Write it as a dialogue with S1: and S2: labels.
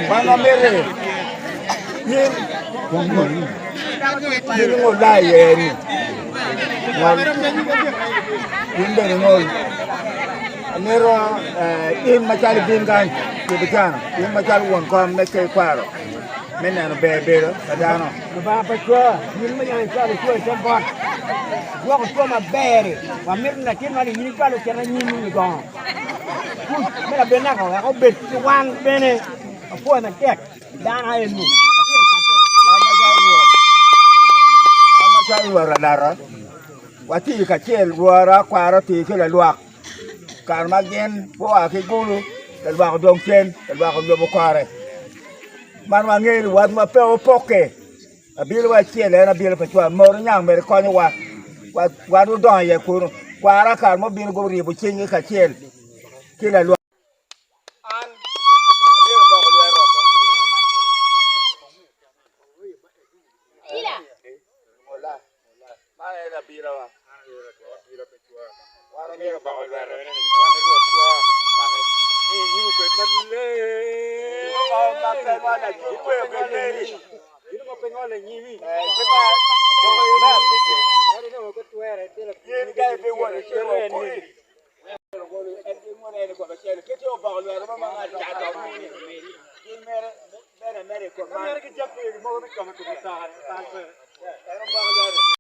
S1: Mana mere yin yin ngol la yeri ngol yin de ngol nero yin machal bingan ke bitana yin machal won ko me ke kwaro mena no bebero kadano
S2: ba pa ko yin ma yan ka le ko sen bon wa ko ma bere wa mir na kin ma yin ka le ken ni ni gon ku me la bena ko bet wang bene po na tek dan ha enu
S1: amachal wara dara wati ka chel wara kwaro ti ke la luak kar magen bo ake gulu del ba dong chen del ba do bo kware man wa ngeri wat ma pe o poke abil wa chele na bil pa chwa mor nyang mer ko wa wa do don ye ku kwara kar mo bil go ri bo chen ka chel ke la luak an le bo ko le ro ila hola ma era bila wa bila pe chwa wa le ba ko le ro wa le ro chwa ma ni ko ma le ma pe wa la ji ko e le Ini mau pengen oleh nyimi. Kita kalau ini hari ini mau ketua RT lah. Ini kayak pengen oleh cewek ini. Kalau RT mau ini kau baca, kita coba kalau ada mana ada jatuh ini. Ini mere kau. Mere kita jadi mau ni kamu tu bisa.